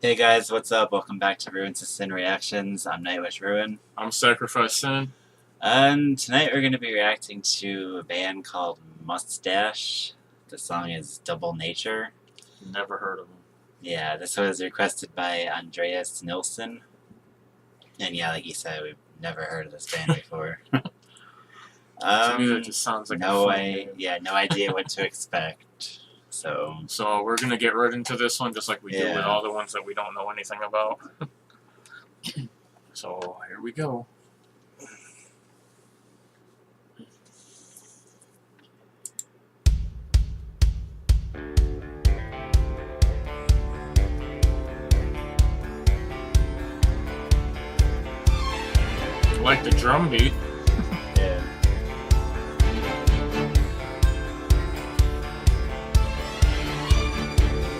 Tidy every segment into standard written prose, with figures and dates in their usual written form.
Hey guys, what's up? Welcome back to Ruins of Sin Reactions. I'm Nightwish Ruin. I'm Sacrifice Sin. And tonight we're going to be reacting to a band called Mustach. The song is Double Nature. Never heard of them. Yeah, this was requested by Andreas Nilsson. And yeah, like you said, we've never heard of this band before. To me, that just sounds like no a fun name. Yeah, no idea what to expect. So we're gonna get right into this one, just like we do with all the ones that we don't know anything about. So here we go. I like the drum beat. Yeah.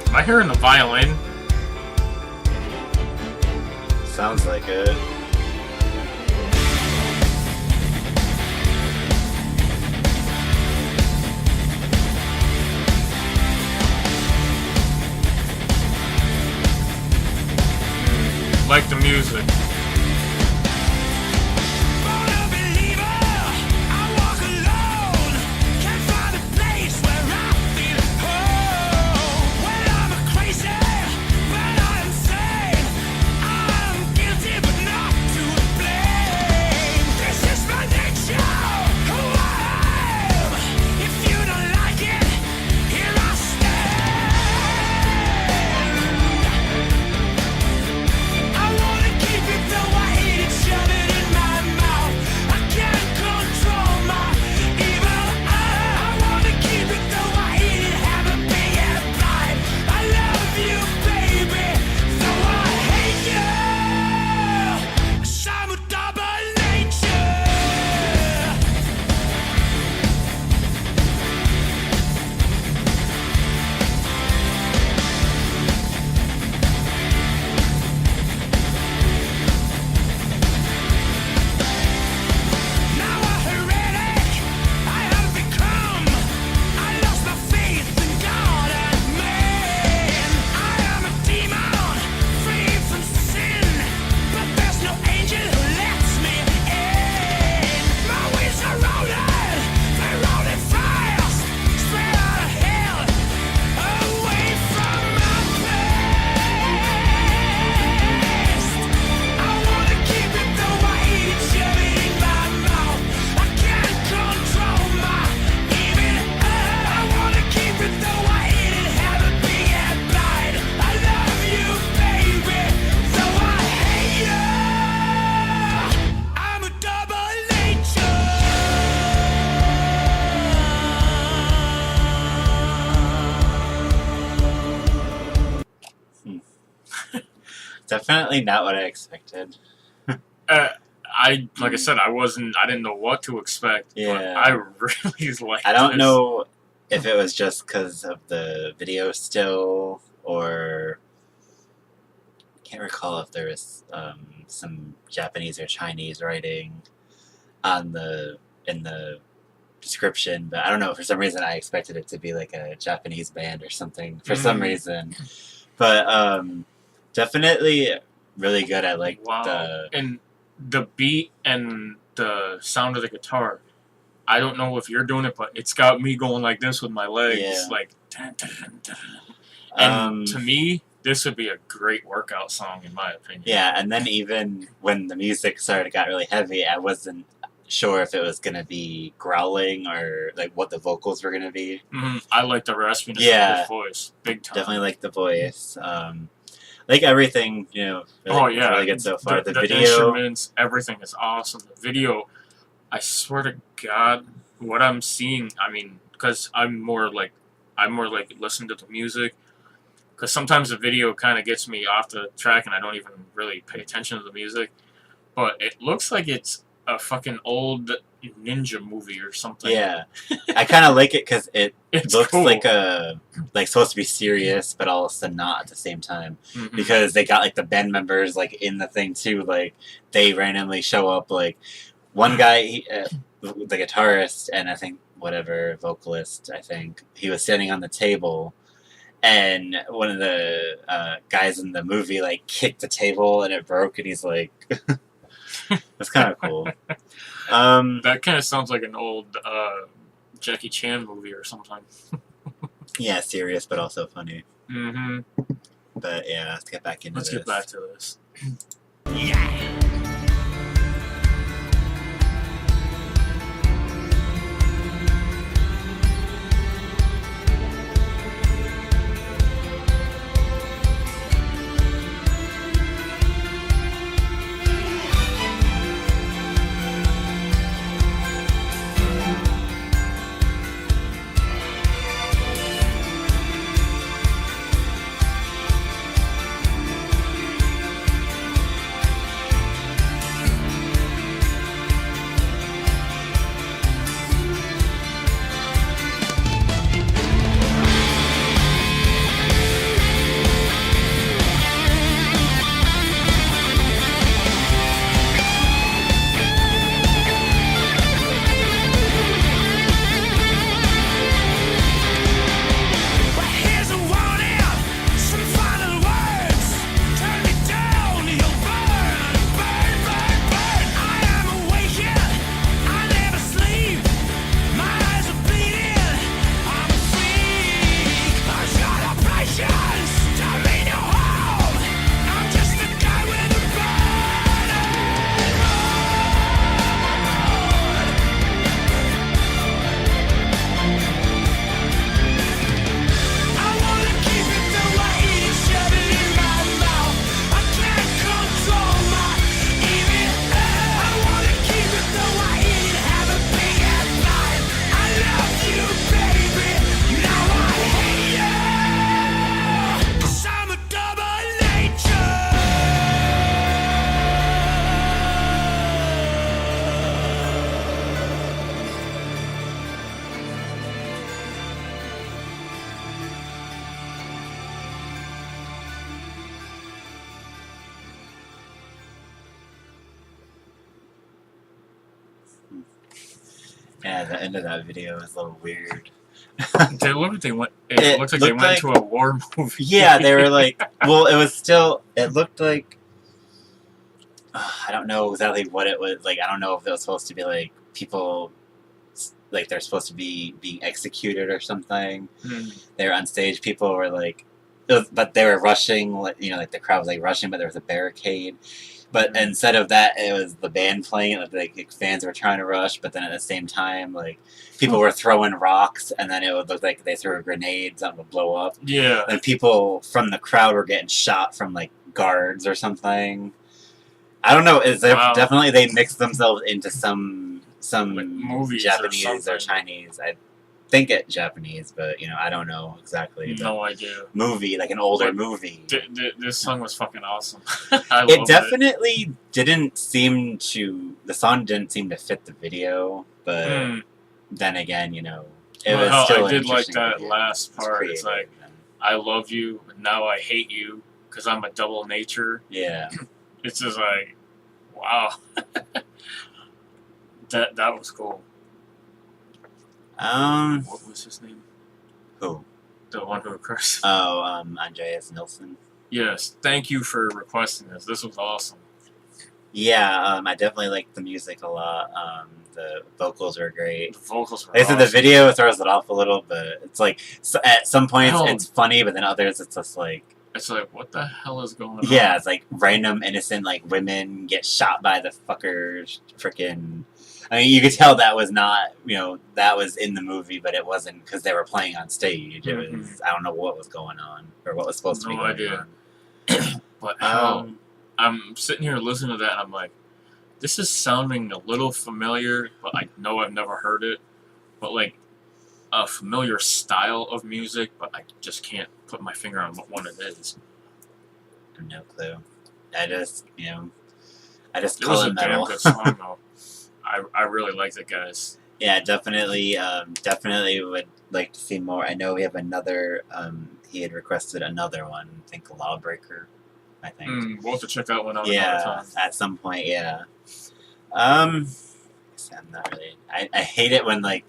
Am I hearing the violin? Sounds like it. Like the music. Definitely not what I expected. Like I said, I didn't know what to expect. Yeah. But I really liked I don't this. know if it was just because of the video still, or I can't recall if there was some Japanese or Chinese writing in the description, but I don't know, for some reason I expected it to be like a Japanese band or something for some reason. But definitely really good. I like and the beat and the sound of the guitar. I don't know if you're doing it, but it's got me going like this with my legs, like. Dun, dun, dun. And to me, this would be a great workout song, in my opinion. Yeah, and then even when the music got really heavy, I wasn't sure if it was gonna be growling or like what the vocals were gonna be. I like the raspiness of his voice, big time. Definitely like the voice. Like everything, really good so far. The video, instruments, everything is awesome. The video, I swear to God, what I'm seeing, I mean, because I'm more like listening to the music. Because sometimes the video kind of gets me off the track and I don't even really pay attention to the music. But it looks like it's a fucking old ninja movie or something. Yeah, I kind of like it because it looks cool. like supposed to be serious, but also not at the same time. Because they got like the band members like in the thing too. Like they randomly show up. Like one guy, the guitarist, and I think whatever vocalist, I think he was standing on the table, and one of the guys in the movie like kicked the table and it broke, and he's like, "That's kind of cool." That kind of sounds like an old Jackie Chan movie or something. Yeah, serious but also funny. Mm-hmm. But yeah, let's get back into Let's this. get back to this. Yeah. Yeah, the end of that video is a little weird. They look like they went. It looks like they went into a war movie. Yeah, they were like. Well, it was still. It looked like. I don't know exactly what it was like. I don't know if it was supposed to be like people, like they're supposed to be being executed or something. They were on stage. People were like, but they were rushing. Like like the crowd was like rushing, but there was a barricade. But instead of that, it was the band playing. Like fans were trying to rush, but then at the same time, like people were throwing rocks, and then it would look like they threw a grenade, something would blow up. Yeah. And people from the crowd were getting shot from like guards or something. I don't know. Definitely they mixed themselves into some like movies Japanese or Chinese. I think it Japanese, but I don't know exactly. No idea. Movie, like an older movie. This song was fucking awesome. It definitely didn't seem to. The song didn't seem to fit the video, but then again, it was still. I did like that last part. It's like, I love you, now I hate you because I'm a double nature. Yeah. It's just like, wow. that was cool. What was his name? Who? The one who requested. Oh, Andreas Nilsson. Yes, thank you for requesting this. This was awesome. Yeah, I definitely liked the music a lot. The vocals were great. The vocals were awesome. The video throws it off a little, but it's like at some points it's funny, but then others it's just like. It's like, what the hell is going on? Yeah, it's like random innocent like women get shot by the fuckers. Freaking. I mean, you could tell that was not, that was in the movie, but it wasn't because they were playing on stage. It was, I don't know what was going on or what was supposed to be going on. But I'm sitting here listening to that and I'm like, this is sounding a little familiar, but I know I've never heard it. But like a familiar style of music, but I just can't put my finger on what one it is. I have no clue. I just It call was it a metal. damn good song though. I really liked it, guys. Yeah, definitely would like to see more. I know we have another, he had requested another one, I think Lawbreaker, I think. We'll have to check that one out another time. At some point, yeah. I'm not really, I hate it when like,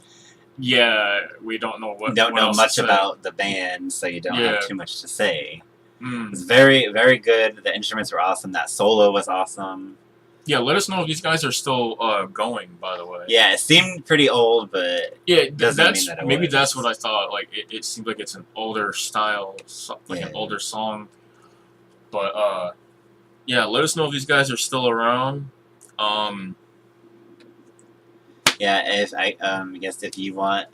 Yeah, we don't know don't what know else to much say. about the band, so you don't have Yeah. too much to say. It's Mm. very, very good. The instruments were awesome. That solo was awesome. Yeah, let us know if these guys are still going. By the way. Yeah, it seemed pretty old, but Yeah, doesn't mean that's that it maybe that's what was. I thought. Like it seemed like it's an older style, like an Yeah. older song. But yeah, let us know if these guys are still around. Um, Yeah, if I guess if you want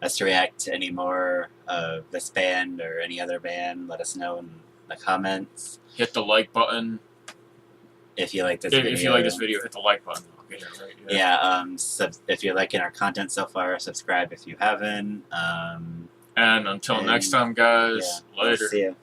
us to react to any more of this band or any other band, let us know in the comments. hit the like button If you like this if you like this video, video. Hit the like button. Okay, right. yeah, if you're liking our content so far, subscribe if you haven't. And until next And time, yeah, guys. we'll Later. see you.